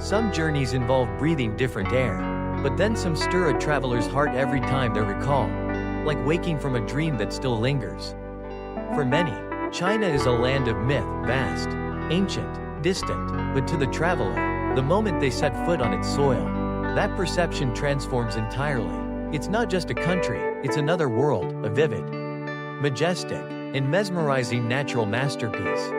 Some journeys involve breathing different air, but then some stir a traveler's heart every time they're recalled, like waking from a dream that still lingers. For many, China is a land of myth, vast, ancient, distant, but to the traveler, the moment they set foot on its soil, that perception transforms entirely. It's not just a country, it's another world, a vivid, majestic, and mesmerizing natural masterpiece.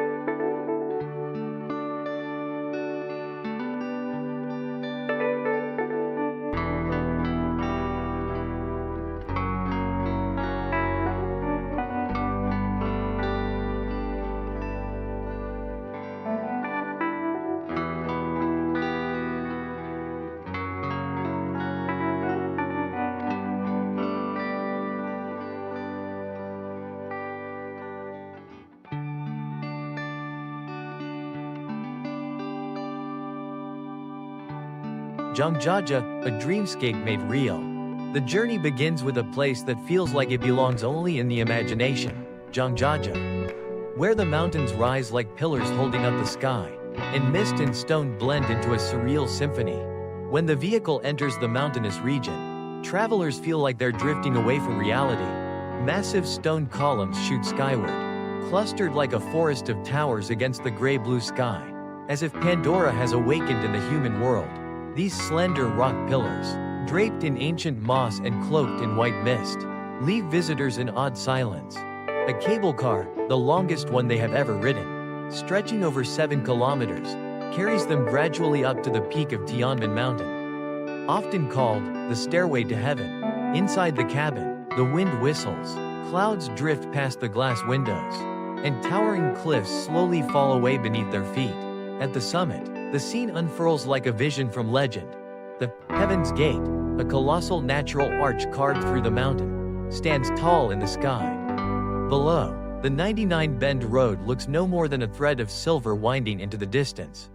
Zhangjiajie, a dreamscape made real. The journey begins with a place that feels like it belongs only in the imagination, Zhangjiajie, where the mountains rise like pillars holding up the sky, and mist and stone blend into a surreal symphony. When the vehicle enters the mountainous region, travelers feel like they're drifting away from reality. Massive stone columns shoot skyward, clustered like a forest of towers against the gray-blue sky, as if Pandora has awakened in the human world. These slender rock pillars, draped in ancient moss and cloaked in white mist, leave visitors in awed silence. A cable car, the longest one they have ever ridden, stretching over 7 kilometers, carries them gradually up to the peak of Tianmen Mountain. Often called the Stairway to Heaven, inside the cabin, the wind whistles, clouds drift past the glass windows, and towering cliffs slowly fall away beneath their feet. At the summit, the scene unfurls like a vision from legend. The Heaven's Gate, a colossal natural arch carved through the mountain, stands tall in the sky. Below, the 99 Bend Road looks no more than a thread of silver winding into the distance.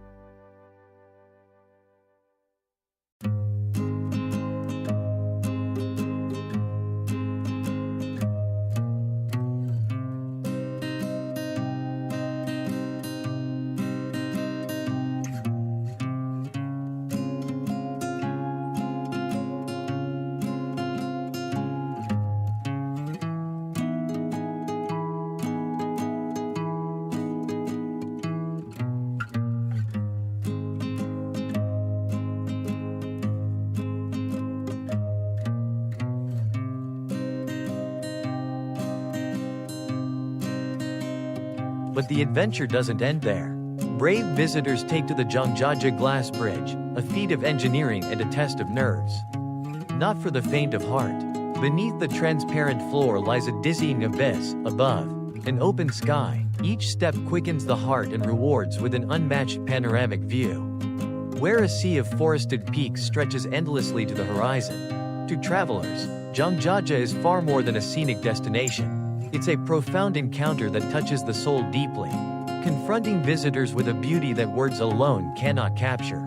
But the adventure doesn't end there. Brave visitors take to the Zhangjiajie Glass Bridge, a feat of engineering and a test of nerves. Not for the faint of heart. Beneath the transparent floor lies a dizzying abyss. Above, an open sky. Each step quickens the heart and rewards with an unmatched panoramic view, where a sea of forested peaks stretches endlessly to the horizon. To travelers, Zhangjiajie is far more than a scenic destination. It's a profound encounter that touches the soul deeply, confronting visitors with a beauty that words alone cannot capture.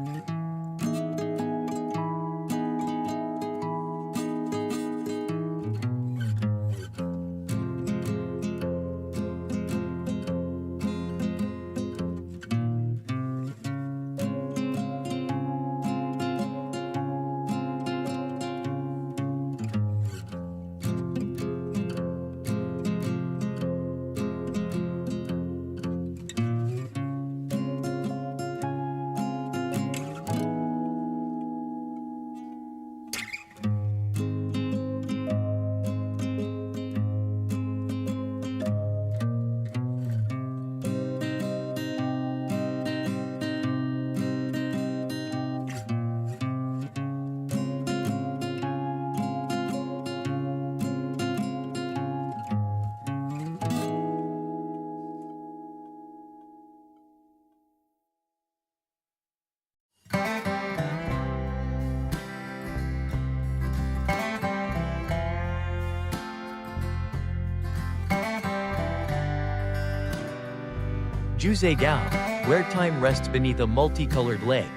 Zhangjiajie, where time rests beneath a multicolored lake,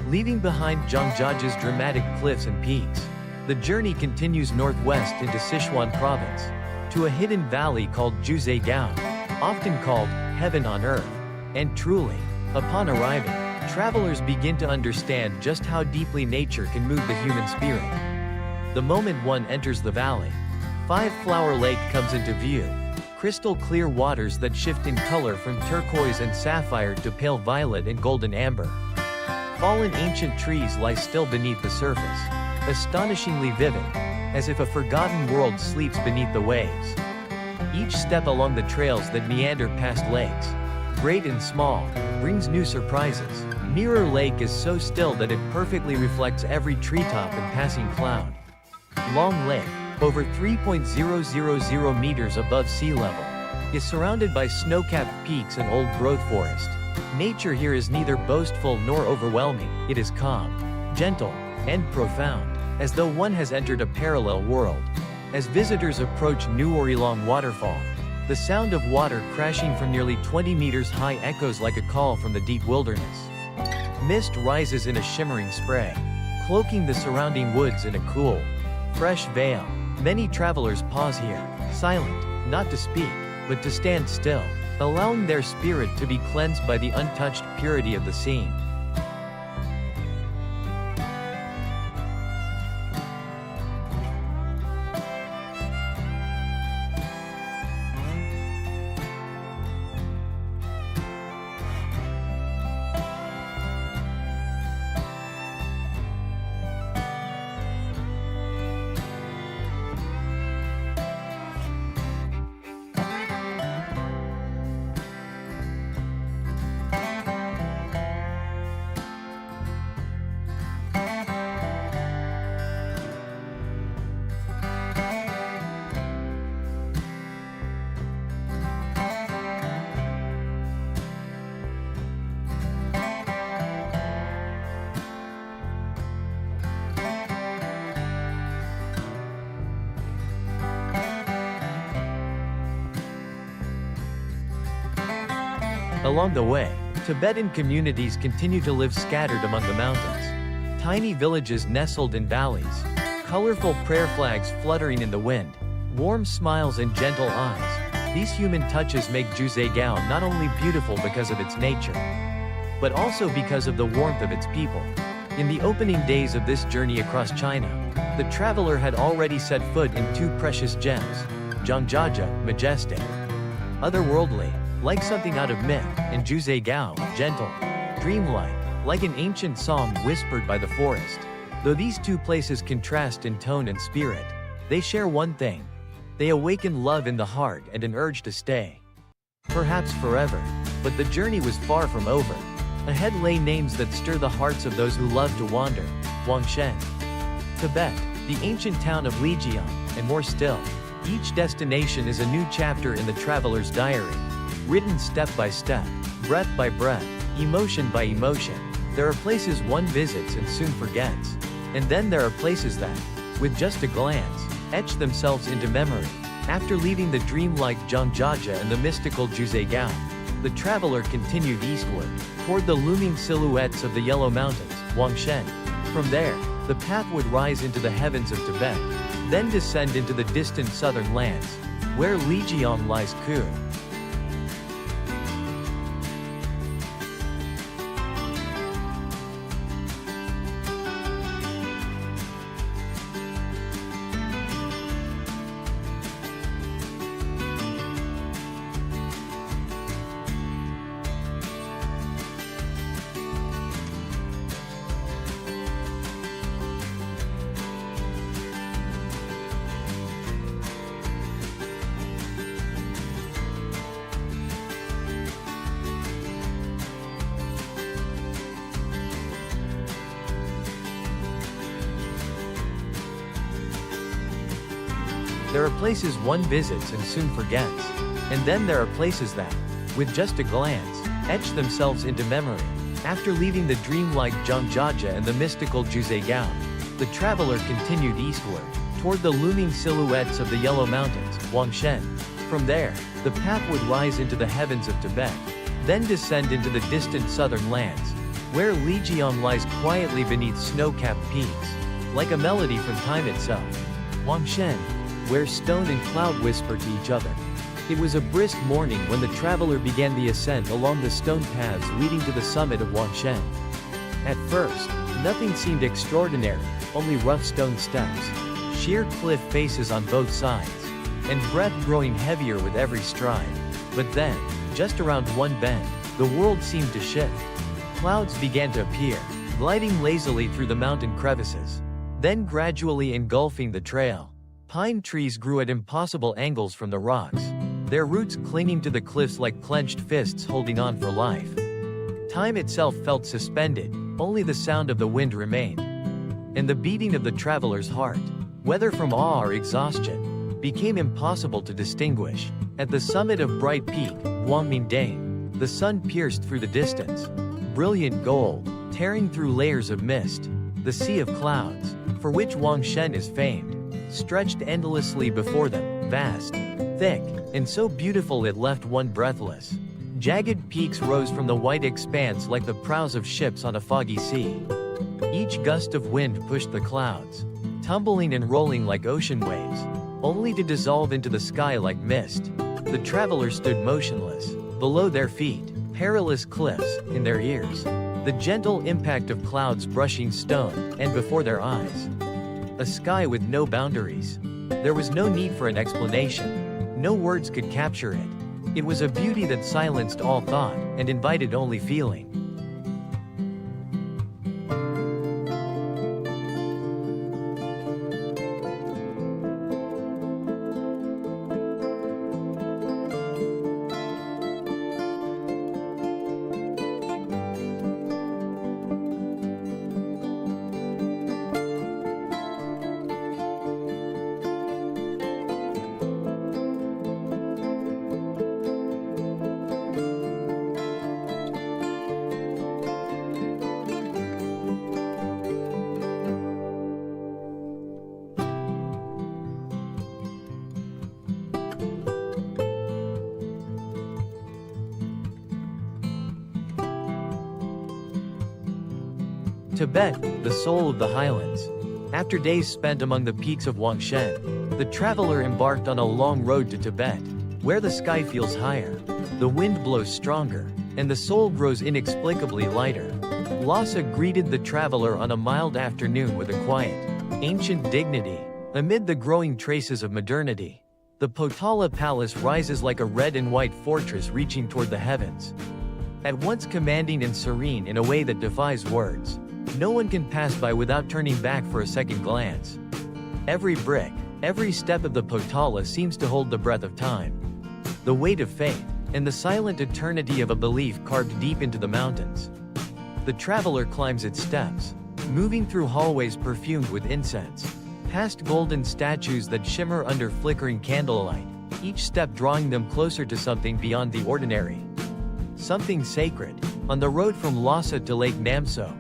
leaving behind Zhangjiajie's dramatic cliffs and peaks. The journey continues northwest into Sichuan province, to a hidden valley called Zhangjiajie, often called Heaven on Earth. And truly, upon arriving, travelers begin to understand just how deeply nature can move the human spirit. The moment one enters the valley, Five-Flower Lake comes into view, crystal clear waters that shift in color from turquoise and sapphire to pale violet and golden amber. Fallen ancient trees lie still beneath the surface, astonishingly vivid, as if a forgotten world sleeps beneath the waves. Each step along the trails that meander past lakes, great and small, brings new surprises. Mirror Lake is so still that it perfectly reflects every treetop and passing cloud. Long Lake, over 3.000 meters above sea level, is surrounded by snow-capped peaks and old-growth forest. Nature here is neither boastful nor overwhelming, it is calm, gentle, and profound, as though one has entered a parallel world. As visitors approach New Orilong Waterfall, the sound of water crashing from nearly 20 meters high echoes like a call from the deep wilderness. Mist rises in a shimmering spray, cloaking the surrounding woods in a cool, fresh veil. Many travelers pause here, silent, not to speak, but to stand still, allowing their spirit to be cleansed by the untouched purity of the scene. Along the way, Tibetan communities continue to live scattered among the mountains. Tiny villages nestled in valleys, colorful prayer flags fluttering in the wind, warm smiles and gentle eyes. These human touches make Zhangjiajie not only beautiful because of its nature, but also because of the warmth of its people. In the opening days of this journey across China, the traveler had already set foot in two precious gems, Zhangjiajie, majestic, otherworldly, like something out of myth, and Zhangjiajie, gentle, dreamlike, like an ancient song whispered by the forest. Though these two places contrast in tone and spirit, they share one thing. They awaken love in the heart and an urge to stay. Perhaps forever, but the journey was far from over. Ahead lay names that stir the hearts of those who love to wander: Huangshen, Tibet, the ancient town of Lijiang, and more still. Each destination is a new chapter in the traveler's diary, written step by step, breath by breath, emotion by emotion. There are places one visits and soon forgets. And then there are places that, with just a glance, etch themselves into memory. After leaving the dreamlike Zhangjiajie and the mystical Zhangjiajie, the traveler continued eastward, toward the looming silhouettes of the Yellow Mountains, Huangshen. From there, the path would rise into the heavens of Tibet, then descend into the distant southern lands, where Lijiang lies cool. There are places one visits and soon forgets. And then there are places that, with just a glance, etch themselves into memory. After leaving the dreamlike Zhangjiajie and the mystical Zhangjiajie, the traveler continued eastward, toward the looming silhouettes of the Yellow Mountains, Huangshen. From there, the path would rise into the heavens of Tibet, then descend into the distant southern lands, where Lijiang lies quietly beneath snow-capped peaks, like a melody from time itself. Huangshen, where stone and cloud whisper to each other. It was a brisk morning when the traveler began the ascent along the stone paths leading to the summit of Wangshen. At first, nothing seemed extraordinary, only rough stone steps, sheer cliff faces on both sides, and breath growing heavier with every stride. But then, just around one bend, the world seemed to shift. Clouds began to appear, gliding lazily through the mountain crevices, then gradually engulfing the trail. Pine trees grew at impossible angles from the rocks, their roots clinging to the cliffs like clenched fists holding on for life. Time itself felt suspended, only the sound of the wind remained. And the beating of the traveler's heart, whether from awe or exhaustion, became impossible to distinguish. At the summit of Bright Peak, Guangmingdang, the sun pierced through the distance, brilliant gold, tearing through layers of mist. The sea of clouds, for which Wangshen is famed, stretched endlessly before them, vast, thick, and so beautiful it left one breathless. Jagged peaks rose from the white expanse like the prows of ships on a foggy sea. Each gust of wind pushed the clouds, tumbling and rolling like ocean waves, only to dissolve into the sky like mist. The traveler stood motionless. Below their feet, perilous cliffs, in their ears, the gentle impact of clouds brushing stone, and before their eyes, a sky with no boundaries. There was no need for an explanation. No words could capture it. It was a beauty that silenced all thought, and invited only feeling. Tibet, the soul of the highlands. After days spent among the peaks of Wangshen, the traveler embarked on a long road to Tibet, where the sky feels higher, the wind blows stronger, and the soul grows inexplicably lighter. Lhasa greeted the traveler on a mild afternoon with a quiet, ancient dignity, amid the growing traces of modernity. The Potala Palace rises like a red and white fortress reaching toward the heavens, at once commanding and serene in a way that defies words. No one can pass by without turning back for a second glance. Every brick, every step of the Potala seems to hold the breath of time, the weight of faith, and the silent eternity of a belief carved deep into the mountains. The traveler climbs its steps, moving through hallways perfumed with incense, past golden statues that shimmer under flickering candlelight, each step drawing them closer to something beyond the ordinary, something sacred. On the road from Lhasa to Lake Namso,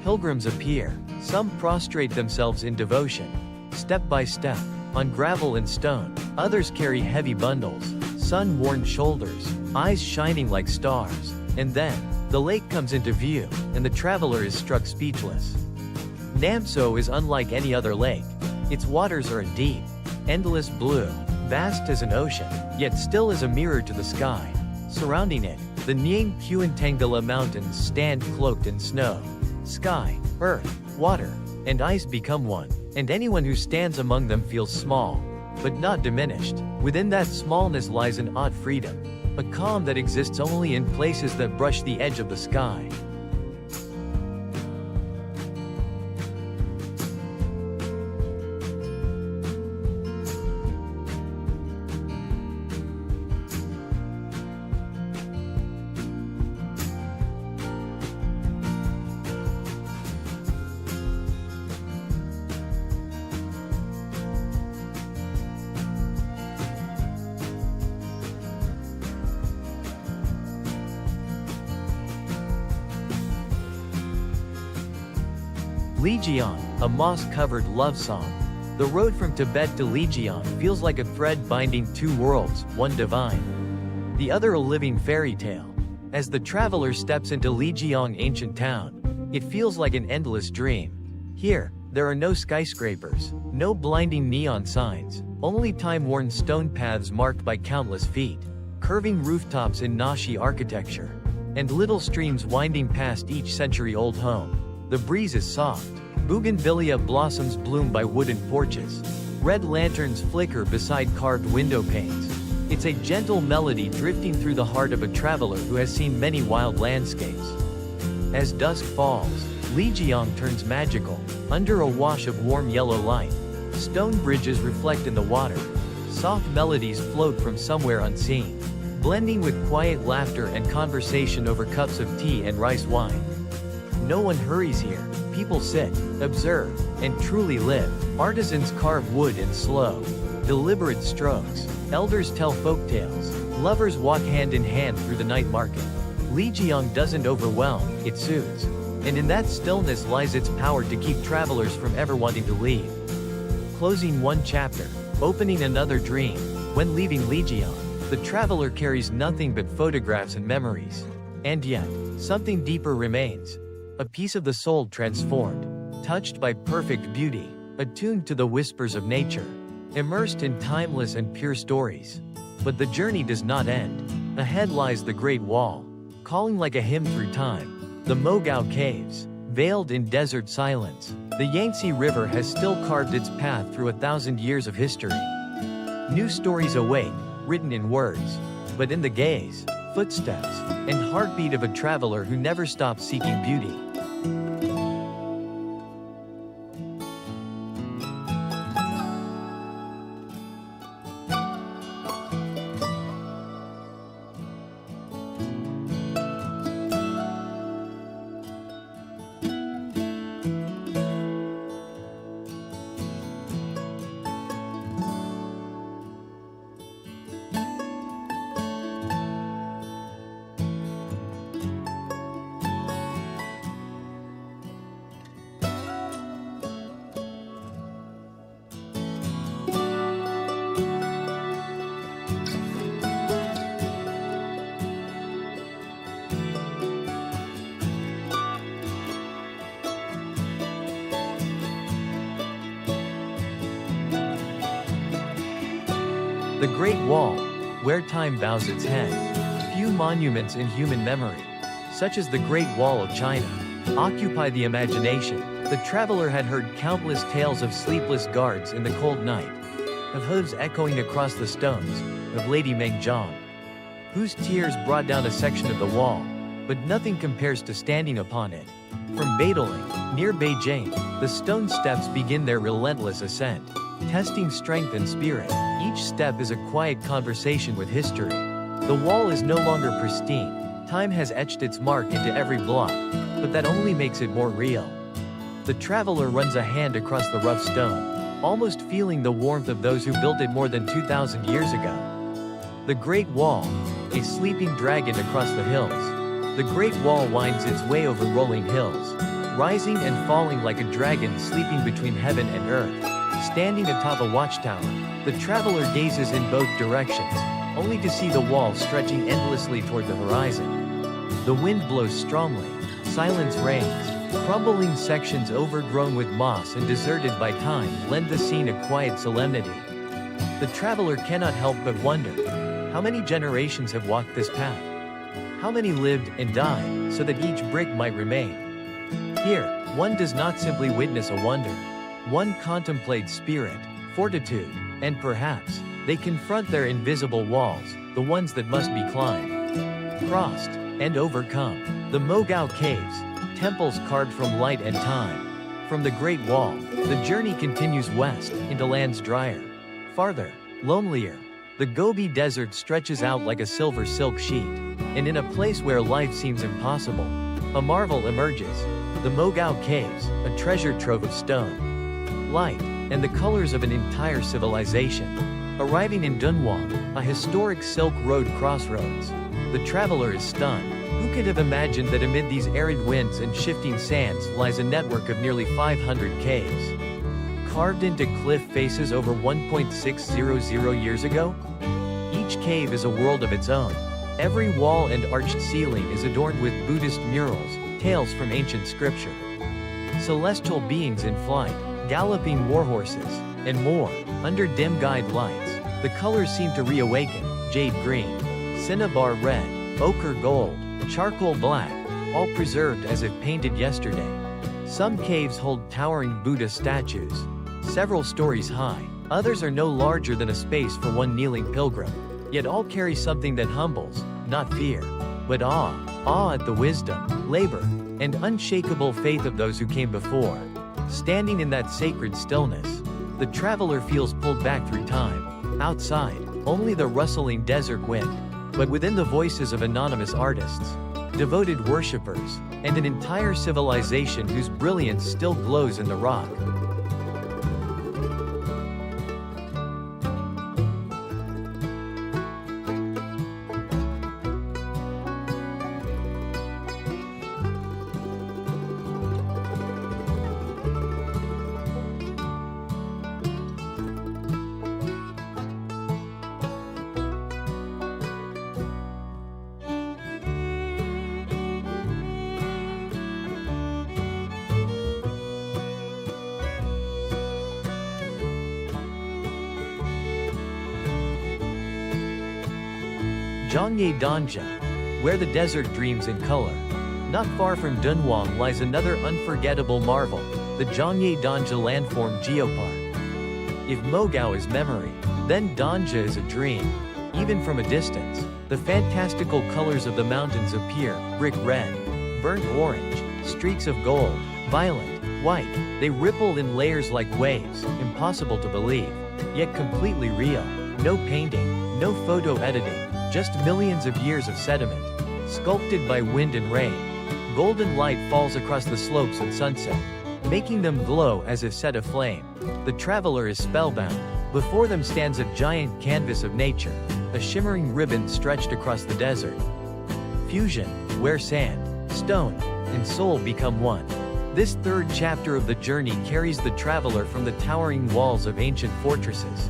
pilgrims appear. Some prostrate themselves in devotion, step by step, on gravel and stone. Others carry heavy bundles, sun-worn shoulders, eyes shining like stars. And then, the lake comes into view, and the traveler is struck speechless. Namso is unlike any other lake. Its waters are a deep, endless blue, vast as an ocean, yet still as a mirror to the sky. Surrounding it, the Nying Kuantangala Mountains stand cloaked in snow. Sky, earth, water, and ice become one, and anyone who stands among them feels small, but not diminished. Within that smallness lies an odd freedom, a calm that exists only in places that brush the edge of the sky. Lijiang, a moss-covered love song. The road from Tibet to Lijiang feels like a thread binding two worlds, one divine, the other a living fairy tale. As the traveler steps into Lijiang ancient town, it feels like an endless dream. Here, There are no skyscrapers, no blinding neon signs, only time-worn stone paths marked by countless feet, curving rooftops in Nashi architecture, and little streams winding past each century-old home. The breeze is soft. Bougainvillea blossoms bloom by wooden porches. Red lanterns flicker beside carved window panes. It's a gentle melody drifting through the heart of a traveler who has seen many wild landscapes. As dusk falls, Lijiang turns magical. Under a wash of warm yellow light, stone bridges reflect in the water. Soft melodies float from somewhere unseen, blending with quiet laughter and conversation over cups of tea and rice wine. No one hurries here. People sit, observe, and truly live. Artisans carve wood in slow, deliberate strokes. Elders tell folk tales. Lovers walk hand in hand through the night market. Lijiang doesn't overwhelm, it soothes. And in that stillness lies its power to keep travelers from ever wanting to leave. Closing one chapter, opening another dream. When leaving Lijiang, the traveler carries nothing but photographs and memories. And yet, something deeper remains. A piece of the soul transformed, touched by perfect beauty, attuned to the whispers of nature, immersed in timeless and pure stories. But the journey does not end. Ahead lies the Great Wall, calling like a hymn through time. The Mogao Caves, veiled in desert silence. The Yangtze River has still carved its path through 1,000 years of history. New stories await, written in words, but in the gaze, footsteps, and heartbeat of a traveler who never stops seeking beauty. The Great Wall, where time bows its head. Few monuments in human memory, such as the Great Wall of China, occupy the imagination. The traveler had heard countless tales of sleepless guards in the cold night, of hooves echoing across the stones, of Lady Meng Zhang, whose tears brought down a section of the wall, but nothing compares to standing upon it. From Badaling, near Beijing, the stone steps begin their relentless ascent, testing strength and spirit. Each step is a quiet conversation with history. The wall is no longer pristine. Time has etched its mark into every block, but that only makes it more real. The traveler runs a hand across the rough stone, almost feeling the warmth of those who built it more than 2,000 years ago. The Great Wall, a sleeping dragon across the hills. The Great Wall winds its way over rolling hills, rising and falling like a dragon sleeping between heaven and earth. Standing atop a watchtower, the traveler gazes in both directions, only to see the wall stretching endlessly toward the horizon. The wind blows strongly, silence reigns. Crumbling sections overgrown with moss and deserted by time lend the scene a quiet solemnity. The traveler cannot help but wonder, how many generations have walked this path? How many lived and died so that each brick might remain? Here, one does not simply witness a wonder. One contemplates spirit, fortitude, and perhaps, they confront their invisible walls, the ones that must be climbed, crossed, and overcome. The Mogao Caves, temples carved from light and time. From the Great Wall, the journey continues west, into lands drier. Farther, lonelier, the Gobi Desert stretches out like a silver silk sheet. And in a place where life seems impossible, a marvel emerges. The Mogao Caves, a treasure trove of stone, light, and the colors of an entire civilization. Arriving in Dunhuang, a historic Silk Road crossroads, the traveler is stunned. Who could have imagined that amid these arid winds and shifting sands lies a network of nearly 500 caves? Carved into cliff faces over 1.600 years ago? Each cave is a world of its own. Every wall and arched ceiling is adorned with Buddhist murals, tales from ancient scripture. celestial beings in flight, galloping warhorses, and more. Under dim guide lights, the colors seem to reawaken: jade green, cinnabar red, ochre gold, charcoal black, all preserved as if painted yesterday. Some caves hold towering Buddha statues, several stories high. Others are no larger than a space for one kneeling pilgrim. Yet all carry something that humbles, not fear, but awe. Awe at the wisdom, labor, and unshakable faith of those who came before. Standing in that sacred stillness, the traveler feels pulled back through time. Outside, only the rustling desert wind, but within the voices of anonymous artists, devoted worshippers, and an entire civilization whose brilliance still glows in the rock. Zhangjiajie, where the desert dreams in color. Not far from Dunhuang lies another unforgettable marvel, the Zhangjiajie landform geopark. If Mogao is memory, then Danja is a dream. Even from a distance, the fantastical colors of the mountains appear: brick red, burnt orange, streaks of gold, violet, white. They ripple in layers like waves, impossible to believe, yet completely real. No painting, no photo editing, just millions of years of sediment, sculpted by wind and rain. Golden light falls across the slopes at sunset, making them glow as if set aflame. The traveler is spellbound. Before them stands a giant canvas of nature, a shimmering ribbon stretched across the desert. Fusion, where sand, stone, and soul become one. This third chapter of the journey carries the traveler from the towering walls of ancient fortresses,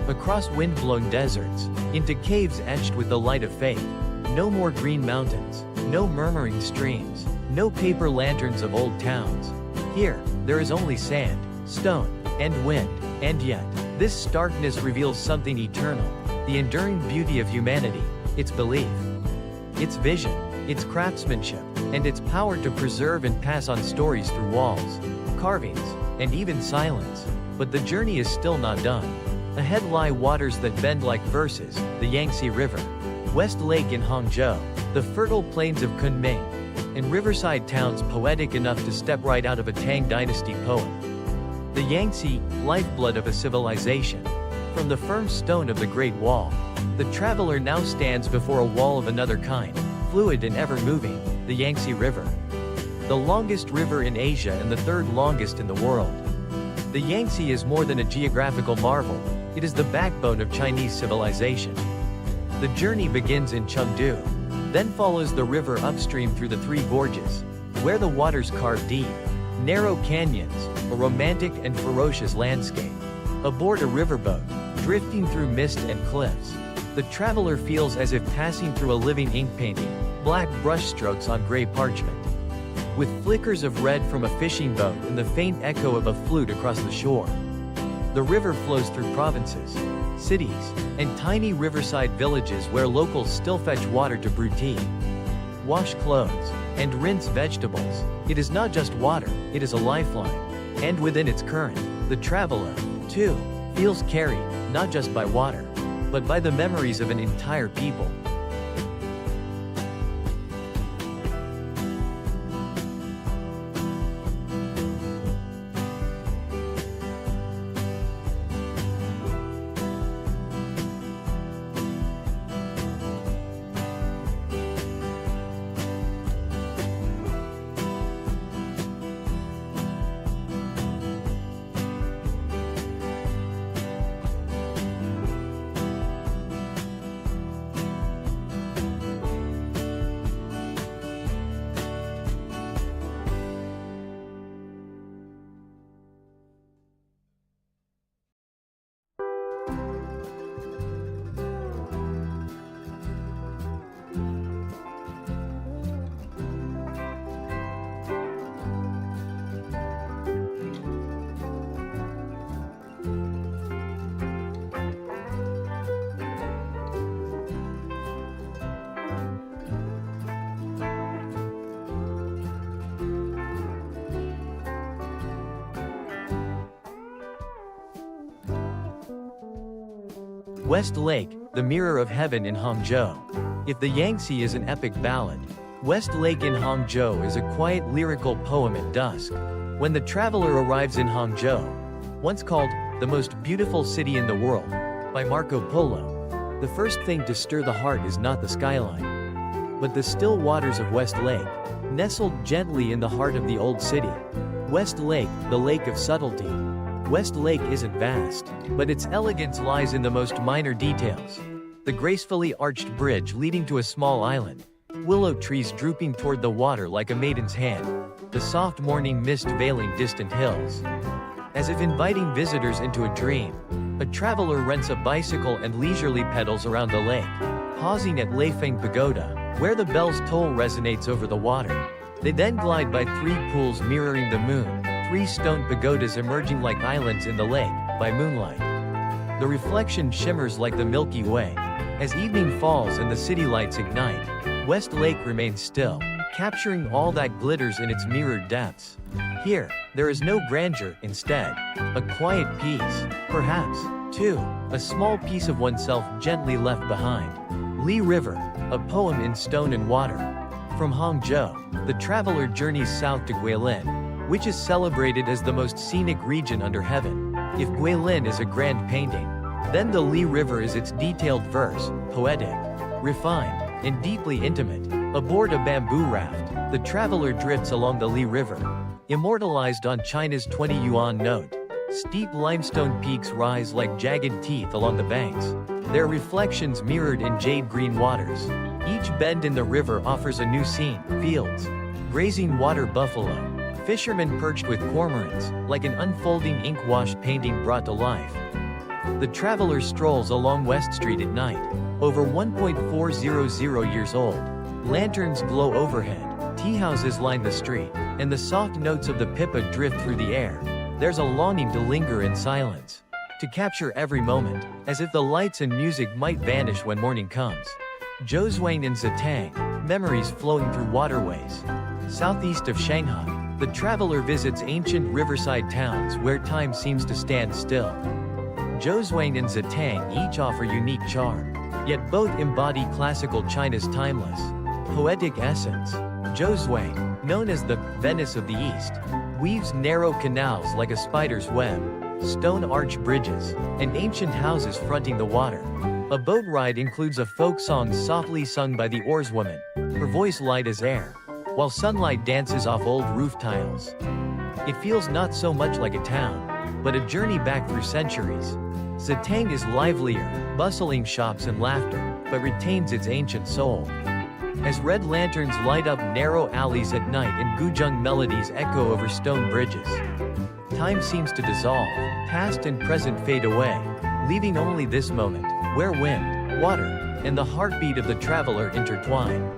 across wind-blown deserts, into caves etched with the light of faith. No more green mountains, no murmuring streams, no paper lanterns of old towns. Here, there is only sand, stone, and wind. And yet, this starkness reveals something eternal: the enduring beauty of humanity, its belief, its vision, its craftsmanship, and its power to preserve and pass on stories through walls, carvings, and even silence. But the journey is still not done. Ahead lie waters that bend like verses: the Yangtze River, West Lake in Hangzhou, the fertile plains of Kunming, and riverside towns poetic enough to step right out of a Tang Dynasty poem. The Yangtze, lifeblood of a civilization. From the firm stone of the Great Wall, the traveler now stands before a wall of another kind, fluid and ever-moving: the Yangtze River. The longest river in Asia and the third longest in the world. The Yangtze is more than a geographical marvel. It is the backbone of Chinese civilization. The journey begins in Chengdu, then follows the river upstream through the three gorges, where the waters carve deep, narrow canyons, a romantic and ferocious landscape. Aboard a riverboat, drifting through mist and cliffs, the traveler feels as if passing through a living ink painting, black brushstrokes on gray parchment, with flickers of red from a fishing boat and the faint echo of a flute across the shore. The river flows through provinces, cities, and tiny riverside villages where locals still fetch water to brew tea, wash clothes, and rinse vegetables. It is not just water, it is a lifeline. And within its current, the traveler, too, feels carried, not just by water, but by the memories of an entire people. West Lake, the mirror of heaven in Hangzhou. If the Yangtze is an epic ballad, West Lake in Hangzhou is a quiet lyrical poem at dusk. When the traveler arrives in Hangzhou, once called the most beautiful city in the world by Marco Polo, the first thing to stir the heart is not the skyline, but the still waters of West Lake, nestled gently in the heart of the old city. West Lake, the lake of subtlety. West Lake isn't vast, but its elegance lies in the most minor details. The gracefully arched bridge leading to a small island, willow trees drooping toward the water like a maiden's hand, the soft morning mist veiling distant hills. As if inviting visitors into a dream, a traveler rents a bicycle and leisurely pedals around the lake, pausing at Leifeng Pagoda, where the bell's toll resonates over the water. They then glide by 3 pools mirroring the moon, 3 stone pagodas emerging like islands in the lake, by moonlight. The reflection shimmers like the Milky Way. As evening falls and the city lights ignite, West Lake remains still, capturing all that glitters in its mirrored depths. Here, there is no grandeur, instead, a quiet peace, perhaps, too, a small piece of oneself gently left behind. Li River, a poem in stone and water. From Hangzhou, the traveler journeys south to Guilin, which is celebrated as the most scenic region under heaven. If Guilin is a grand painting, then the Li River is its detailed verse, poetic, refined, and deeply intimate. Aboard a bamboo raft, the traveler drifts along the Li River, immortalized on China's 20 yuan note. Steep limestone peaks rise like jagged teeth along the banks, their reflections mirrored in jade-green waters. Each bend in the river offers a new scene: fields, grazing water buffalo, fishermen perched with cormorants, like an unfolding ink-washed painting brought to life. The traveler strolls along West Street at night, over 1.400 years old. Lanterns glow overhead, tea houses line the street, and the soft notes of the pipa drift through the air. There's a longing to linger in silence, to capture every moment, as if the lights and music might vanish when morning comes. Zhoushuang and Zitang, memories flowing through waterways. Southeast of Shanghai, the traveler visits ancient riverside towns where time seems to stand still. Zhoushuang and Zitang each offer unique charm, yet both embody classical China's timeless, poetic essence. Zhoushuang, known as the Venice of the East, weaves narrow canals like a spider's web, stone arch bridges, and ancient houses fronting the water. A boat ride includes a folk song softly sung by the oarswoman, her voice light as air, while sunlight dances off old roof tiles. It feels not so much like a town, but a journey back through centuries. Zitang is livelier, bustling shops and laughter, but retains its ancient soul. As red lanterns light up narrow alleys at night and guzheng melodies echo over stone bridges, time seems to dissolve, past and present fade away, leaving only this moment, where wind, water, and the heartbeat of the traveler intertwine.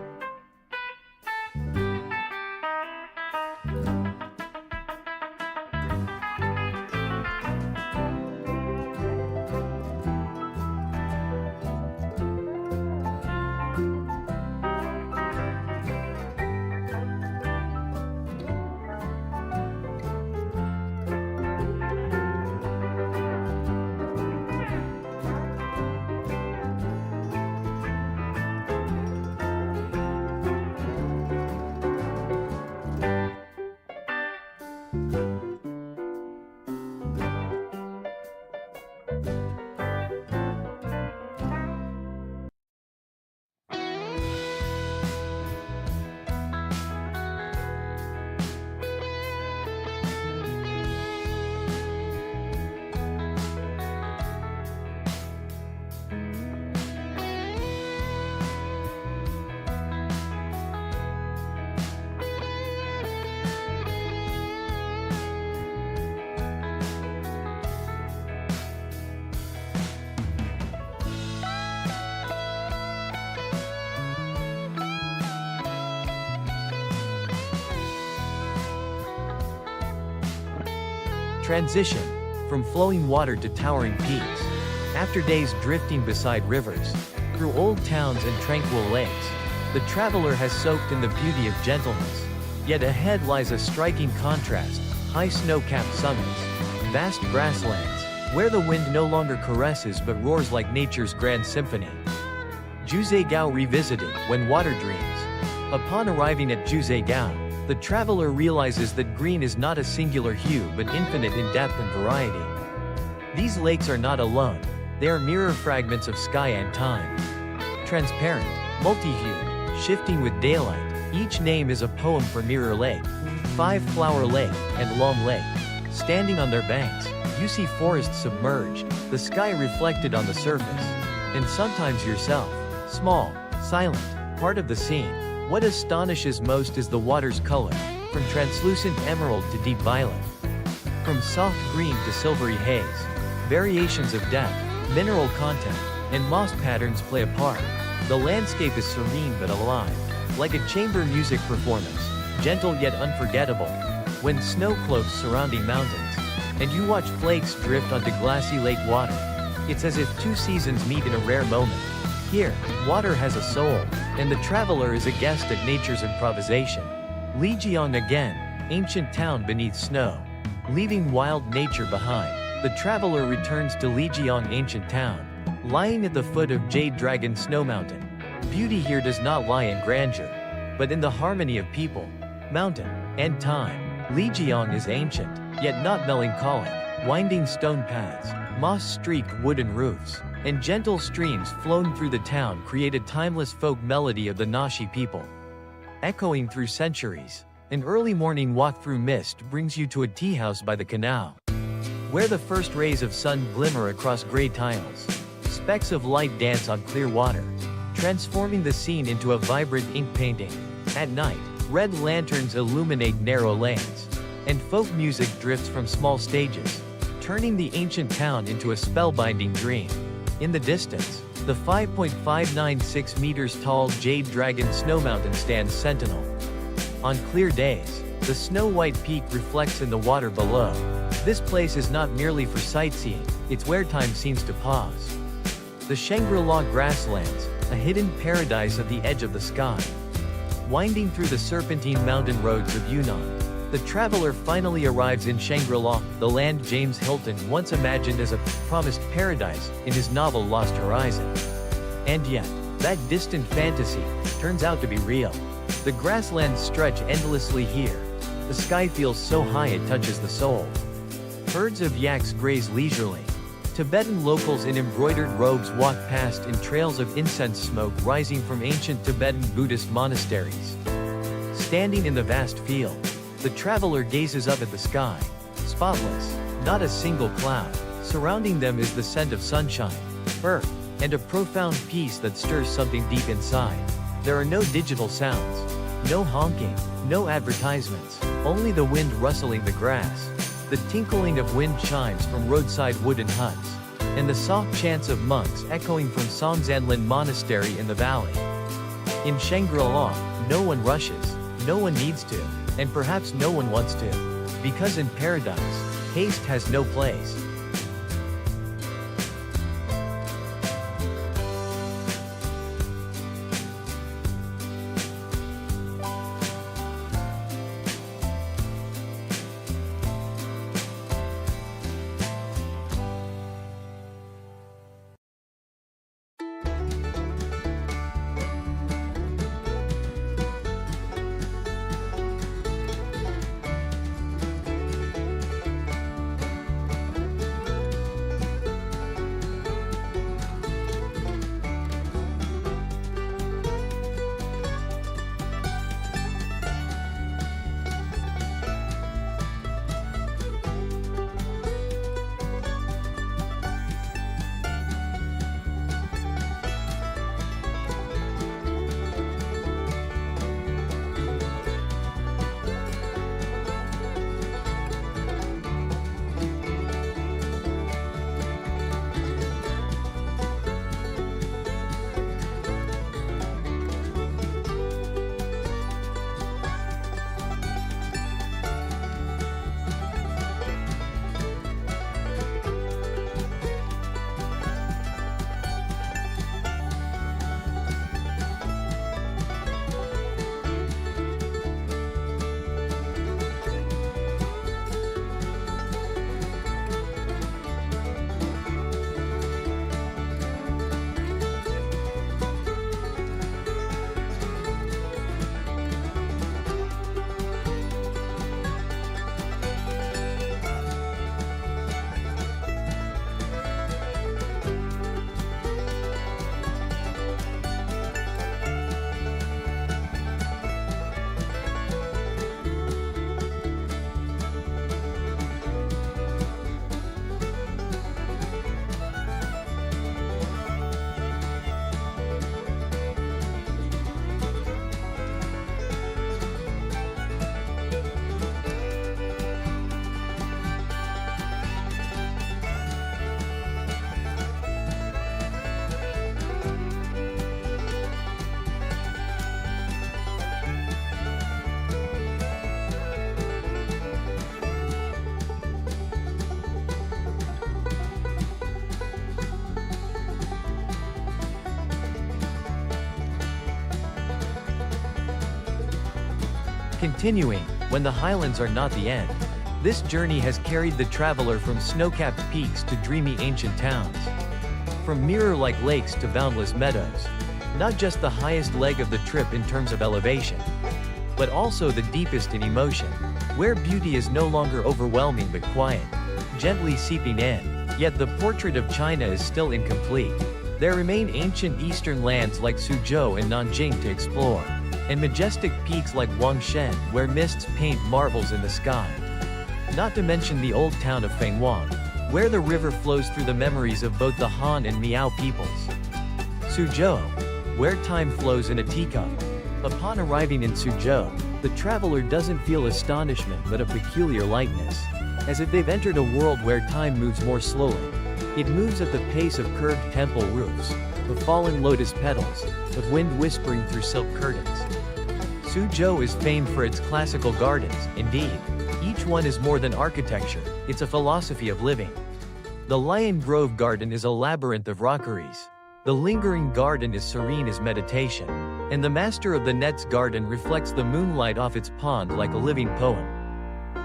Transition from flowing water to towering peaks. After days drifting beside rivers, through old towns and tranquil lakes, the traveler has soaked in the beauty of gentleness. Yet ahead lies a striking contrast: high snow-capped summits, vast grasslands, where the wind no longer caresses but roars like nature's grand symphony. Zhangjiajie revisited, when water dreams. Upon arriving at Zhangjiajie, the traveler realizes that green is not a singular hue but infinite in depth and variety. These lakes are not alone, they are mirror fragments of sky and time. Transparent, multi-hued, shifting with daylight, each name is a poem for Mirror Lake, Five Flower Lake, and Long Lake. Standing on their banks, you see forests submerged, the sky reflected on the surface, and sometimes yourself, small, silent, part of the scene. What astonishes most is the water's color, from translucent emerald to deep violet. From soft green to silvery haze, variations of depth, mineral content, and moss patterns play a part. The landscape is serene but alive, like a chamber music performance, gentle yet unforgettable. When snow cloaks surrounding mountains, and you watch flakes drift onto glassy lake water, it's as if two seasons meet in a rare moment. Here, water has a soul, and the traveler is a guest at nature's improvisation. Lijiang again, ancient town beneath snow. Leaving wild nature behind, the traveler returns to Lijiang ancient town, lying at the foot of Jade Dragon Snow Mountain. Beauty here does not lie in grandeur, but in the harmony of people, mountain, and time. Lijiang is ancient, yet not melancholic. Winding stone paths, moss-streaked wooden roofs, and gentle streams flowing through the town create a timeless folk melody of the Nashi people. Echoing through centuries, an early morning walk through mist brings you to a tea house by the canal, where the first rays of sun glimmer across gray tiles. Specks of light dance on clear water, transforming the scene into a vibrant ink painting. At night, red lanterns illuminate narrow lanes, and folk music drifts from small stages, turning the ancient town into a spellbinding dream. In the distance, the 5.596 meters tall Jade Dragon Snow Mountain stands sentinel. On clear days, the snow-white peak reflects in the water below. This place is not merely for sightseeing, it's where time seems to pause. The Shangri-La grasslands, a hidden paradise at the edge of the sky. Winding through the serpentine mountain roads of Yunnan, the traveler finally arrives in Shangri-La, the land James Hilton once imagined as a promised paradise in his novel Lost Horizon. And yet, that distant fantasy turns out to be real. The grasslands stretch endlessly here. The sky feels so high it touches the soul. Herds of yaks graze leisurely. Tibetan locals in embroidered robes walk past in trails of incense smoke rising from ancient Tibetan Buddhist monasteries. Standing in the vast field, the traveler gazes up at the sky, spotless, not a single cloud. Surrounding them is the scent of sunshine, earth, and a profound peace that stirs something deep inside. There are no digital sounds, no honking, no advertisements, only the wind rustling the grass, the tinkling of wind chimes from roadside wooden huts, and the soft chants of monks echoing from Songzanlin Monastery in the valley. In Shangri-La, no one rushes, no one needs to, and perhaps no one wants to. Because in paradise, haste has no place. Continuing, when the highlands are not the end. This journey has carried the traveler from snow-capped peaks to dreamy ancient towns. From mirror-like lakes to boundless meadows. Not just the highest leg of the trip in terms of elevation, but also the deepest in emotion, where beauty is no longer overwhelming but quiet, gently seeping in. Yet the portrait of China is still incomplete. There remain ancient eastern lands like Suzhou and Nanjing to explore, and majestic peaks like Huangshan where mists paint marvels in the sky. Not to mention the old town of Fenghuang, where the river flows through the memories of both the Han and Miao peoples. Suzhou, where time flows in a teacup. Upon arriving in Suzhou, the traveler doesn't feel astonishment but a peculiar lightness, as if they've entered a world where time moves more slowly. It moves at the pace of curved temple roofs, of fallen lotus petals, of wind whispering through silk curtains. Suzhou is famed for its classical gardens. Indeed, each one is more than architecture, it's a philosophy of living. The Lion Grove Garden is a labyrinth of rockeries. The Lingering Garden is serene as meditation. And the Master of the Nets Garden reflects the moonlight off its pond like a living poem.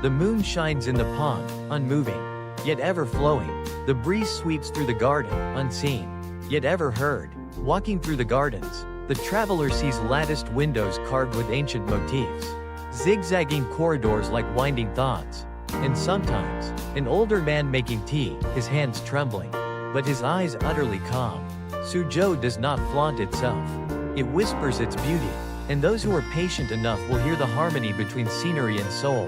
The moon shines in the pond, unmoving, yet ever flowing. The breeze sweeps through the garden, unseen, yet ever heard. Walking through the gardens, the traveler sees latticed windows carved with ancient motifs, zigzagging corridors like winding thoughts, and sometimes, an older man making tea, his hands trembling, but his eyes utterly calm. Suzhou does not flaunt itself. It whispers its beauty, and those who are patient enough will hear the harmony between scenery and soul.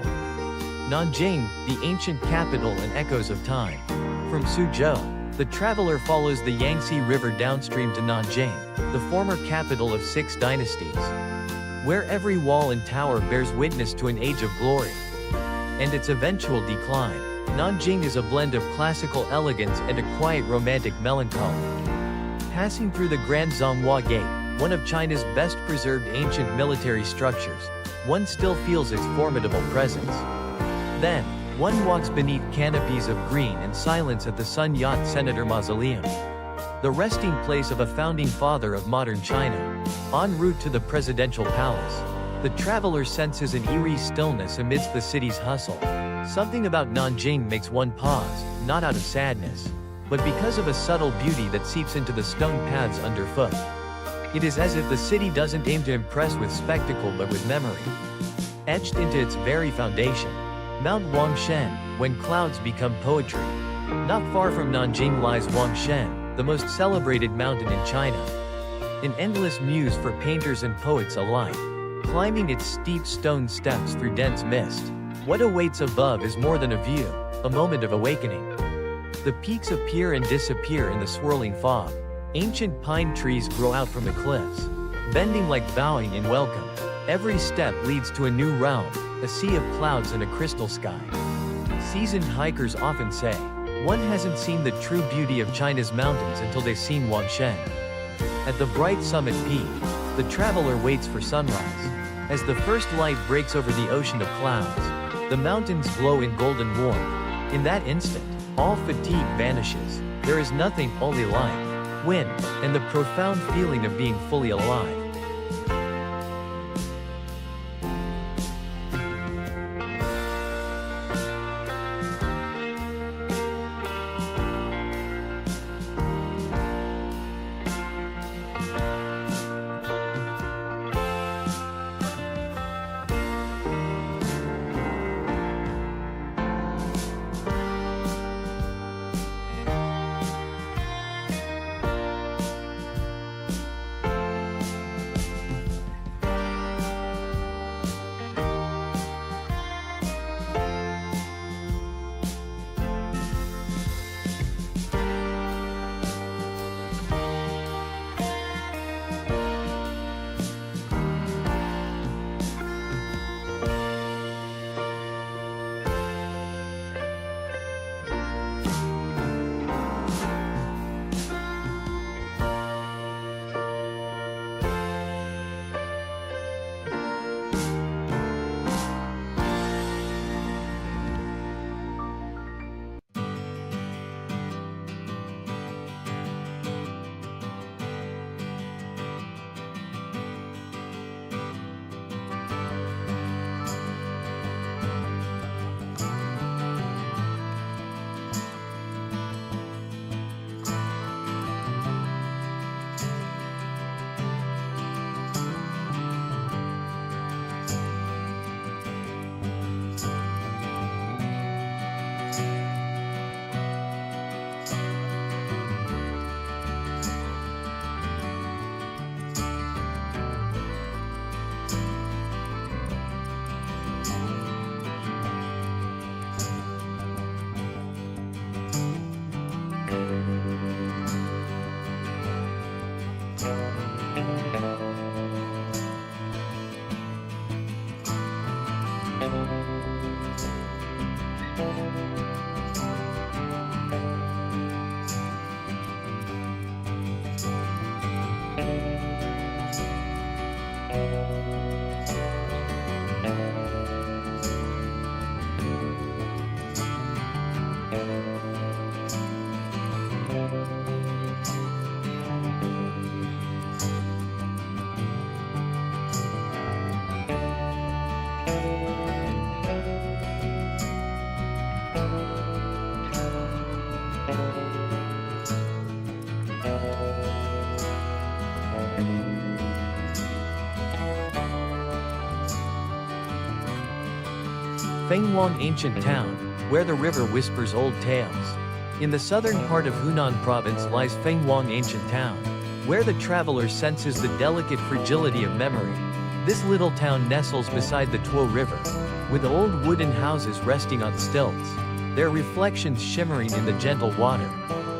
Nanjing, the ancient capital and echoes of time. From Suzhou, the traveler follows the Yangtze River downstream to Nanjing, the former capital of 6 dynasties, where every wall and tower bears witness to an age of glory and its eventual decline. Nanjing is a blend of classical elegance and a quiet romantic melancholy. Passing through the Grand Zonghua Gate, one of China's best-preserved ancient military structures, one still feels its formidable presence. Then, one walks beneath canopies of green and silence at the Sun Yat-Senator Mausoleum, the resting place of a founding father of modern China. En route to the presidential palace, the traveler senses an eerie stillness amidst the city's hustle. Something about Nanjing makes one pause, not out of sadness, but because of a subtle beauty that seeps into the stone paths underfoot. It is as if the city doesn't aim to impress with spectacle but with memory. Etched into its very foundation, Mount Huangshan, when clouds become poetry. Not far from Nanjing lies Huangshan, the most celebrated mountain in China. An endless muse for painters and poets alike. Climbing its steep stone steps through dense mist, what awaits above is more than a view, a moment of awakening. The peaks appear and disappear in the swirling fog. Ancient pine trees grow out from the cliffs, bending like bowing in welcome. Every step leads to a new realm, a sea of clouds and a crystal sky. Seasoned hikers often say, one hasn't seen the true beauty of China's mountains until they've seen Huangshan. At the bright summit peak, the traveler waits for sunrise. As the first light breaks over the ocean of clouds, the mountains glow in golden warmth. In that instant, all fatigue vanishes. There is nothing, only light, wind, and the profound feeling of being fully alive. Fenghuang Ancient Town, where the river whispers old tales. In the southern part of Hunan province lies Fenghuang Ancient Town, where the traveler senses the delicate fragility of memory. This little town nestles beside the Tuo River, with old wooden houses resting on stilts, their reflections shimmering in the gentle water.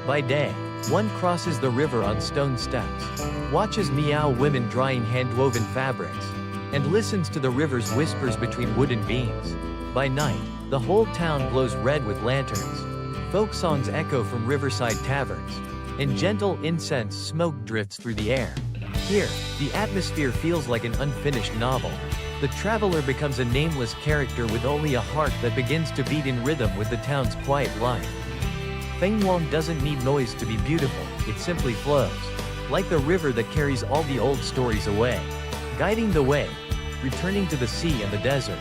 By day, one crosses the river on stone steps, watches Miao women drying hand-woven fabrics, and listens to the river's whispers between wooden beams. By night, the whole town glows red with lanterns. Folk songs echo from riverside taverns, and gentle incense smoke drifts through the air. Here, the atmosphere feels like an unfinished novel. The traveler becomes a nameless character with only a heart that begins to beat in rhythm with the town's quiet life. Fenghuang doesn't need noise to be beautiful, it simply flows, like the river that carries all the old stories away, guiding the way, returning to the sea and the desert.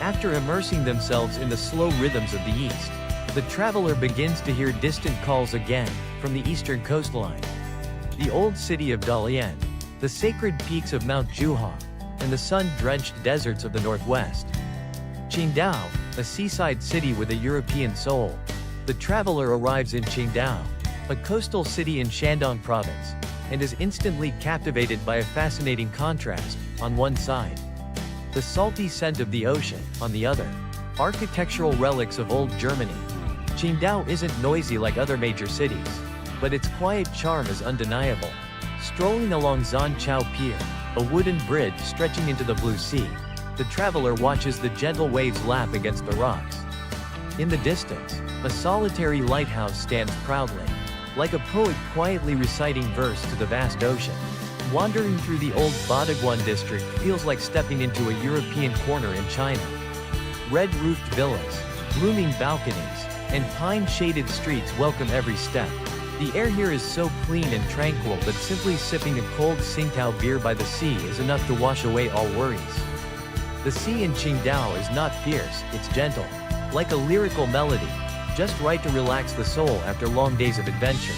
After immersing themselves in the slow rhythms of the east, the traveler begins to hear distant calls again, from the eastern coastline. The old city of Dalian, the sacred peaks of Mount Juha, and the sun-drenched deserts of the northwest. Qingdao, a seaside city with a European soul. The traveler arrives in Qingdao, a coastal city in Shandong province, and is instantly captivated by a fascinating contrast. On one side, the salty scent of the ocean; on the other, architectural relics of old Germany. Qingdao isn't noisy like other major cities, but its quiet charm is undeniable. Strolling along Zhangjiajie Pier, a wooden bridge stretching into the blue sea, the traveler watches the gentle waves lap against the rocks. In the distance, a solitary lighthouse stands proudly, like a poet quietly reciting verse to the vast ocean. Wandering through the old Badaguan district feels like stepping into a European corner in China. Red-roofed villas, blooming balconies, and pine-shaded streets welcome every step. The air here is so clean and tranquil that simply sipping a cold Tsingtao beer by the sea is enough to wash away all worries. The sea in Qingdao is not fierce, it's gentle, like a lyrical melody, just right to relax the soul after long days of adventure.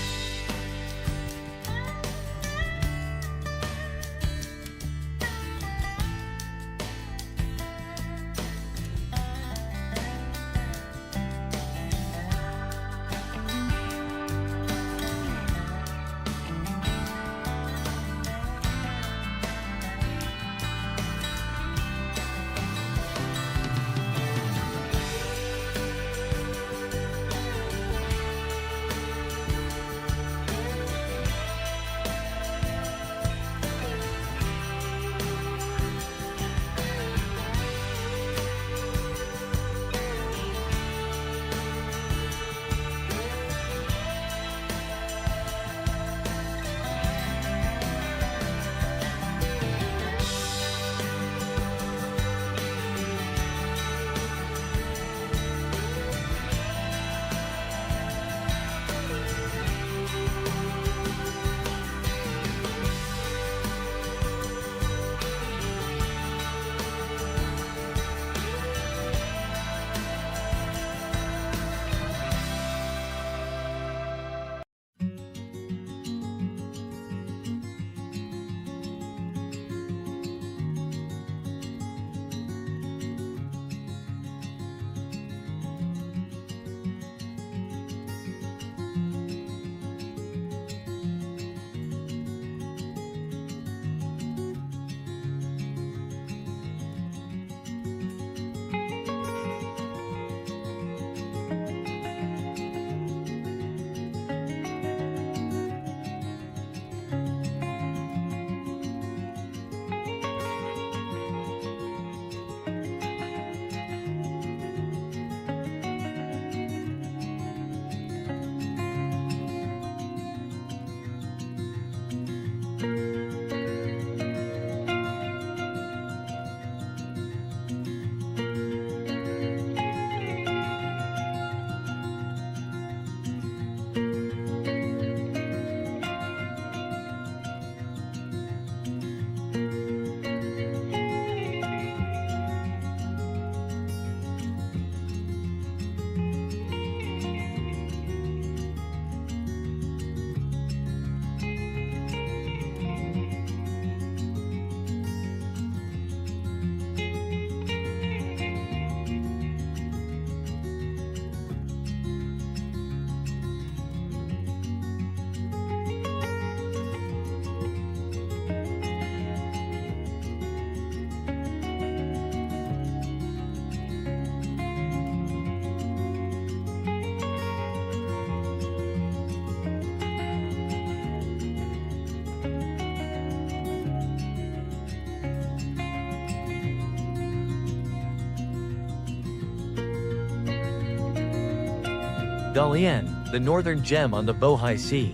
Dalian, the northern gem on the Bohai Sea.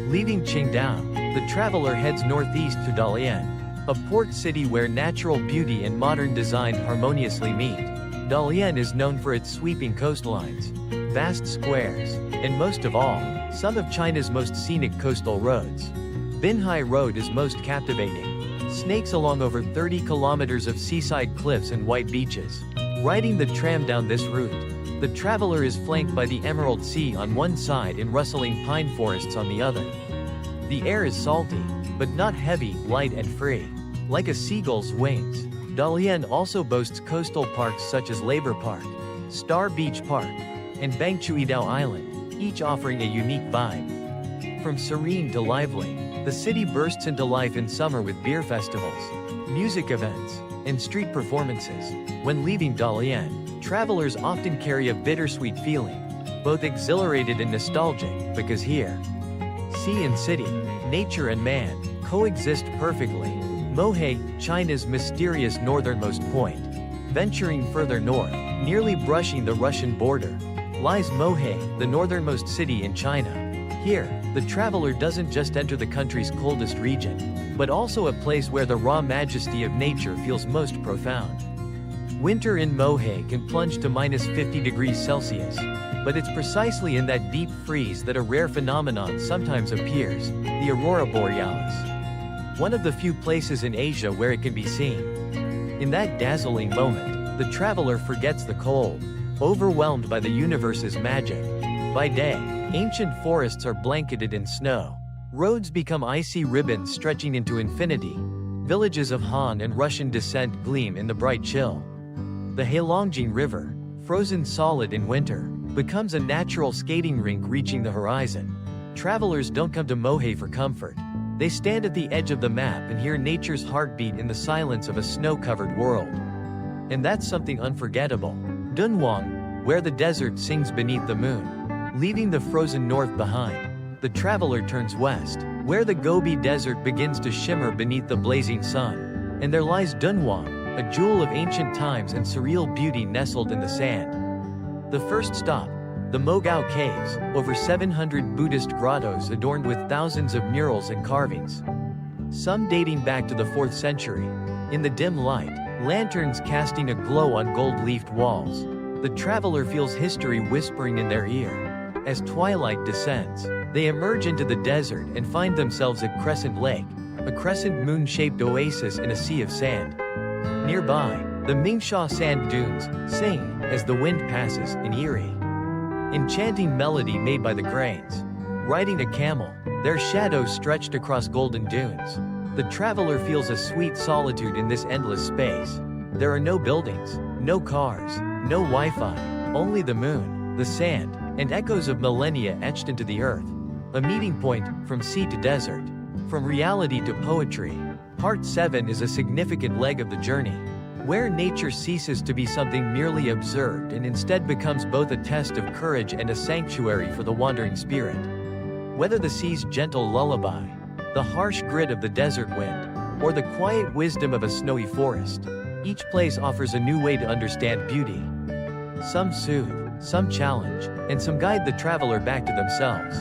Leaving Qingdao, the traveler heads northeast to Dalian, a port city where natural beauty and modern design harmoniously meet. Dalian is known for its sweeping coastlines, vast squares, and most of all, some of China's most scenic coastal roads. Binhai Road is most captivating. Snakes along over 30 kilometers of seaside cliffs and white beaches. Riding the tram down this route, the traveler is flanked by the Emerald Sea on one side and rustling pine forests on the other. The air is salty, but not heavy, light and free. Like a seagull's wings, Dalian also boasts coastal parks such as Labor Park, Star Beach Park, and Bangchuidao Island, each offering a unique vibe. From serene to lively, the city bursts into life in summer with beer festivals, music events, and street performances. When leaving Dalian, travelers often carry a bittersweet feeling, both exhilarated and nostalgic, because here, sea and city, nature and man, coexist perfectly. Mohe, China's mysterious northernmost point. Venturing further north, nearly brushing the Russian border, lies Mohe, the northernmost city in China. Here, the traveler doesn't just enter the country's coldest region, but also a place where the raw majesty of nature feels most profound. Winter in Mohe can plunge to -50 degrees Celsius, but it's precisely in that deep freeze that a rare phenomenon sometimes appears, the aurora borealis. One of the few places in Asia where it can be seen. In that dazzling moment, the traveler forgets the cold, overwhelmed by the universe's magic. By day, ancient forests are blanketed in snow. Roads become icy ribbons stretching into infinity. Villages of Han and Russian descent gleam in the bright chill. The Heilongjiang River, frozen solid in winter, becomes a natural skating rink reaching the horizon. Travelers don't come to Mohe for comfort. They stand at the edge of the map and hear nature's heartbeat in the silence of a snow-covered world. And that's something unforgettable. Dunhuang, where the desert sings beneath the moon. Leaving the frozen north behind, the traveler turns west, where the Gobi Desert begins to shimmer beneath the blazing sun. And there lies Dunhuang, a jewel of ancient times and surreal beauty nestled in the sand. The first stop, the Mogao Caves, over 700 Buddhist grottos adorned with thousands of murals and carvings, some dating back to the 4th century. In the dim light, lanterns casting a glow on gold-leafed walls, the traveler feels history whispering in their ear. As twilight descends, they emerge into the desert and find themselves at Crescent Lake, a crescent moon-shaped oasis in a sea of sand. Nearby, the Mingsha sand dunes sing as the wind passes, an eerie, enchanting melody made by the cranes. Riding a camel, their shadows stretched across golden dunes. The traveler feels a sweet solitude in this endless space. There are no buildings, no cars, no Wi-Fi, only the moon, the sand, and echoes of millennia etched into the earth. A meeting point, from sea to desert, from reality to poetry. Part 7 is a significant leg of the journey, where nature ceases to be something merely observed and instead becomes both a test of courage and a sanctuary for the wandering spirit. Whether the sea's gentle lullaby, the harsh grit of the desert wind, or the quiet wisdom of a snowy forest, each place offers a new way to understand beauty. Some soothe, some challenge, and some guide the traveler back to themselves.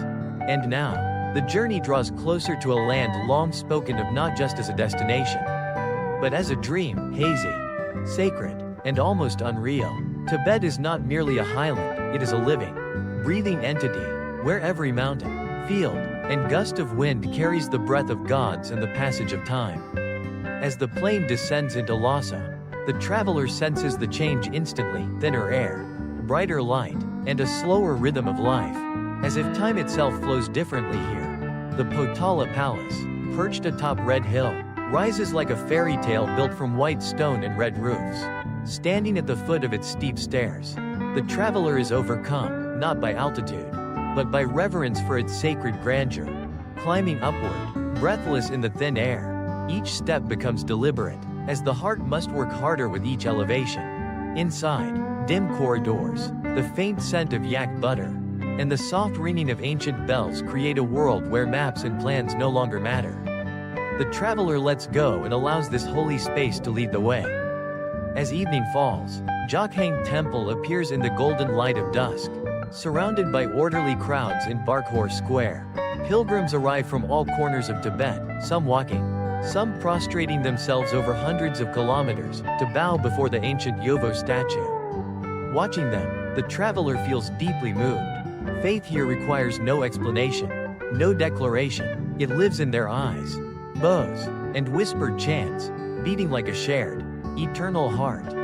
And now, the journey draws closer to a land long spoken of not just as a destination, but as a dream, hazy, sacred, and almost unreal. Tibet is not merely a highland, it is a living, breathing entity, where every mountain, field, and gust of wind carries the breath of gods and the passage of time. As the plane descends into Lhasa, the traveler senses the change instantly: thinner air, brighter light, and a slower rhythm of life, as if time itself flows differently here. The Potala Palace, perched atop Red Hill, rises like a fairy tale built from white stone and red roofs. Standing at the foot of its steep stairs, the traveler is overcome, not by altitude, but by reverence for its sacred grandeur. Climbing upward, breathless in the thin air, each step becomes deliberate, as the heart must work harder with each elevation. Inside, dim corridors, the faint scent of yak butter, and the soft ringing of ancient bells create a world where maps and plans no longer matter. The traveler lets go and allows this holy space to lead the way. As evening falls, Zhangjiajie Temple appears in the golden light of dusk, Surrounded by orderly crowds in Barkhor Square, pilgrims arrive from all corners of Tibet, some walking, some prostrating themselves over hundreds of kilometers to bow before the ancient Yovo statue. Watching them, the traveler feels deeply moved. Faith here requires no explanation, no declaration. It lives in their eyes, bows, and whispered chants, beating like a shared, eternal heart.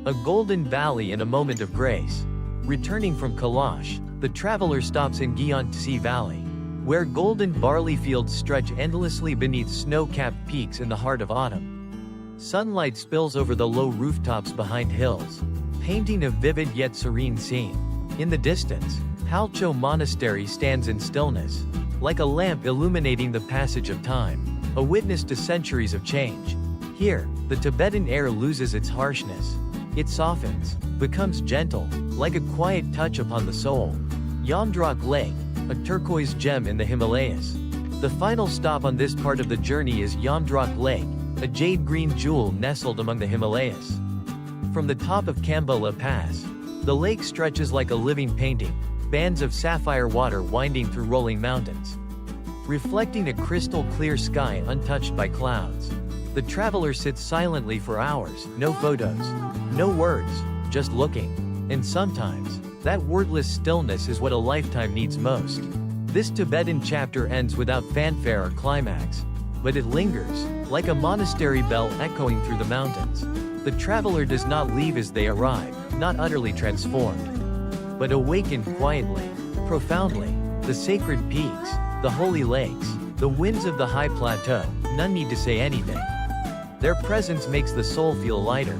A golden valley in a moment of grace. Returning from Kailash, the traveler stops in Gyantse Valley, where golden barley fields stretch endlessly beneath snow-capped peaks in the heart of autumn. Sunlight spills over the low rooftops behind hills, painting a vivid yet serene scene. In the distance, Halcho Monastery stands in stillness, like a lamp illuminating the passage of time, a witness to centuries of change. Here, the Tibetan air loses its harshness. It softens, becomes gentle, like a quiet touch upon the soul. Yamdrak Lake, a turquoise gem in the Himalayas. The final stop on this part of the journey is Yamdrak Lake, a jade-green jewel nestled among the Himalayas. From the top of Kambala Pass, the lake stretches like a living painting, bands of sapphire water winding through rolling mountains, reflecting a crystal-clear sky untouched by clouds. The traveler sits silently for hours, no photos, no words, just looking. And sometimes, that wordless stillness is what a lifetime needs most. This Tibetan chapter ends without fanfare or climax, but it lingers, like a monastery bell echoing through the mountains. The traveler does not leave as they arrive, not utterly transformed, but awakened quietly, profoundly. The sacred peaks, the holy lakes, the winds of the high plateau, none need to say anything. Their presence makes the soul feel lighter,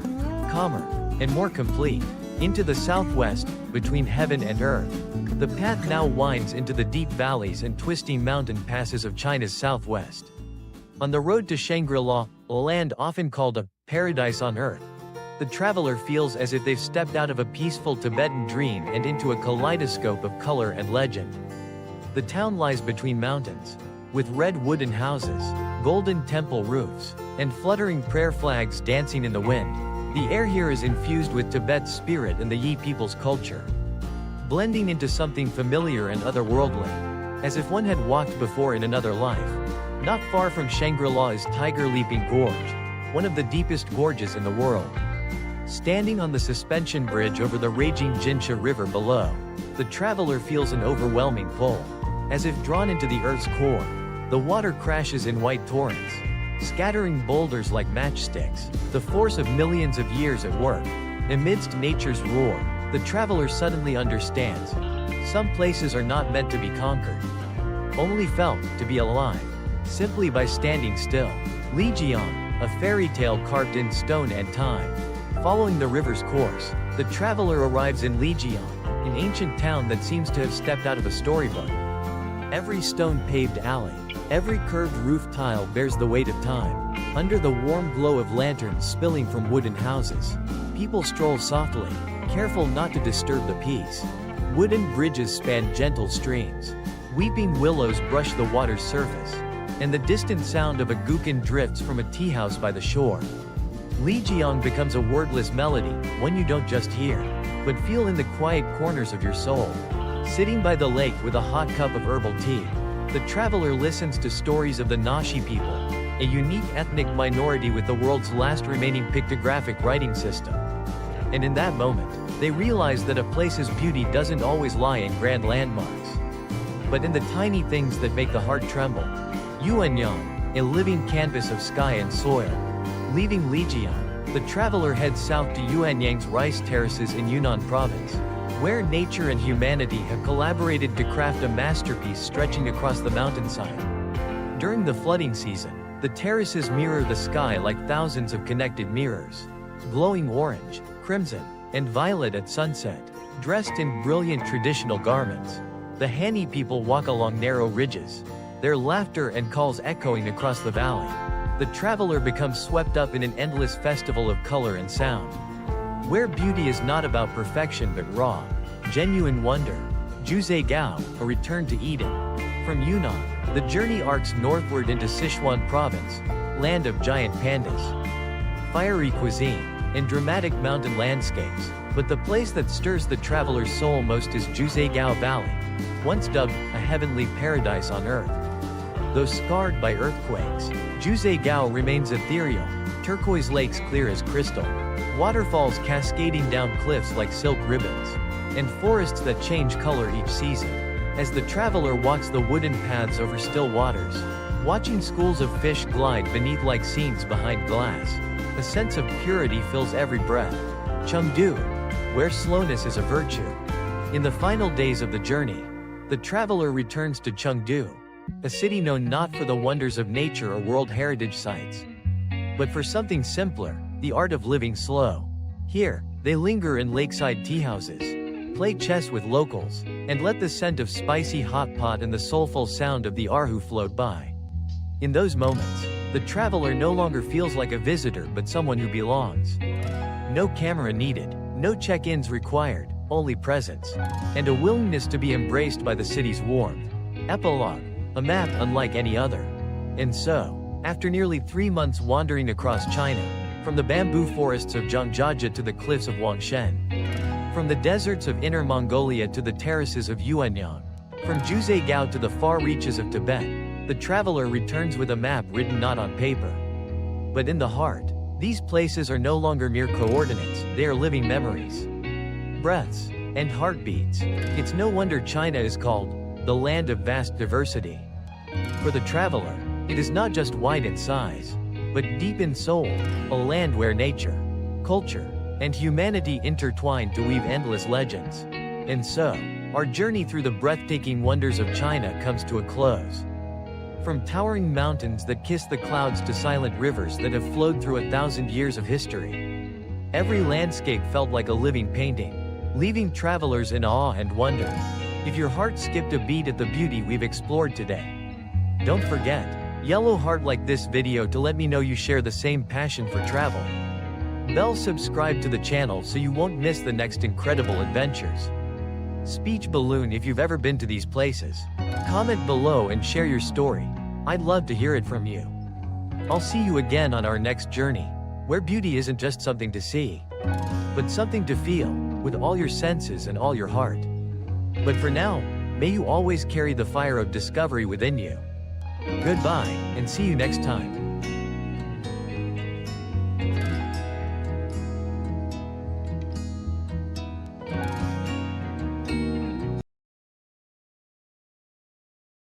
calmer, and more complete. Into the southwest, between heaven and earth, the path now winds into the deep valleys and twisting mountain passes of China's southwest. On the road to Shangri-La, a land often called a paradise on earth, the traveler feels as if they've stepped out of a peaceful Tibetan dream and into a kaleidoscope of color and legend. The town lies between mountains, with red wooden houses, golden temple roofs, and fluttering prayer flags dancing in the wind. The air here is infused with Tibet's spirit and the Yi people's culture, blending into something familiar and otherworldly, as if one had walked before in another life. Not far from Shangri-La is Tiger Leaping Gorge, one of the deepest gorges in the world. Standing on the suspension bridge over the raging Jinsha River below, the traveler feels an overwhelming pull, as if drawn into the earth's core. The water crashes in white torrents, scattering boulders like matchsticks, the force of millions of years at work. Amidst nature's roar, the traveler suddenly understands. Some places are not meant to be conquered, only felt to be alive, simply by standing still. Lijiang, a fairy tale carved in stone and time. Following the river's course, the traveler arrives in Lijiang, an ancient town that seems to have stepped out of a storybook. Every stone-paved alley, every curved roof tile bears the weight of time. Under the warm glow of lanterns spilling from wooden houses, people stroll softly, careful not to disturb the peace. Wooden bridges span gentle streams. Weeping willows brush the water's surface, and the distant sound of a guqin drifts from a tea house by the shore. Lijiang becomes a wordless melody, one you don't just hear, but feel in the quiet corners of your soul. Sitting by the lake with a hot cup of herbal tea, the traveler listens to stories of the Nashi people, a unique ethnic minority with the world's last remaining pictographic writing system. And in that moment, they realize that a place's beauty doesn't always lie in grand landmarks, but in the tiny things that make the heart tremble. Yuanyang, a living canvas of sky and soil. Leaving Lijiang, the traveler heads south to Yuanyang's rice terraces in Yunnan province, where nature and humanity have collaborated to craft a masterpiece stretching across the mountainside. During the flooding season, the terraces mirror the sky like thousands of connected mirrors, glowing orange, crimson, and violet at sunset. Dressed in brilliant traditional garments, the Hani people walk along narrow ridges, their laughter and calls echoing across the valley. The traveler becomes swept up in an endless festival of color and sound, where beauty is not about perfection but raw, genuine wonder. Zhangjiajie, a return to Eden. From Yunnan, the journey arcs northward into Sichuan province, land of giant pandas, fiery cuisine, and dramatic mountain landscapes. But the place that stirs the traveler's soul most is Zhangjiajie Valley, once dubbed a heavenly paradise on earth. Though scarred by earthquakes, Zhangjiajie remains ethereal, turquoise lakes clear as crystal, waterfalls cascading down cliffs like silk ribbons, and forests that change color each season. As the traveler walks the wooden paths over still waters, watching schools of fish glide beneath like scenes behind glass, a sense of purity fills every breath. Chengdu, where slowness is a virtue. In the final days of the journey, the traveler returns to Chengdu, a city known not for the wonders of nature or World Heritage sites, but for something simpler, the art of living slow. Here, they linger in lakeside teahouses, play chess with locals, and let the scent of spicy hot pot and the soulful sound of the erhu float by. In those moments, the traveler no longer feels like a visitor but someone who belongs. No camera needed, no check-ins required, only presence, and a willingness to be embraced by the city's warmth. Epilogue, a map unlike any other. And so, After nearly 3 months wandering across China, from the bamboo forests of Zhangjiajie to the cliffs of Huangshan, from the deserts of Inner Mongolia to the terraces of Yuanyang, from Zhuhai to the far reaches of Tibet, the traveler returns with a map written not on paper, but in the heart. These places are no longer mere coordinates, they are living memories, breaths, and heartbeats. It's no wonder China is called the land of vast diversity. For the traveler, it is not just wide in size, but deep in soul, a land where nature, culture, and humanity intertwine to weave endless legends. And so, our journey through the breathtaking wonders of China comes to a close. From towering mountains that kiss the clouds to silent rivers that have flowed through 1,000 years of history, every landscape felt like a living painting, leaving travelers in awe and wonder. If your heart skipped a beat at the beauty we've explored today, don't forget, yellow heart like this video to let me know you share the same passion for travel. Bell subscribe to the channel so you won't miss the next incredible adventures. Speech balloon if you've ever been to these places. Comment below and share your story. I'd love to hear it from you. I'll see you again on our next journey, where beauty isn't just something to see, but something to feel, with all your senses and all your heart. But for now, may you always carry the fire of discovery within you. Goodbye, and see you next time.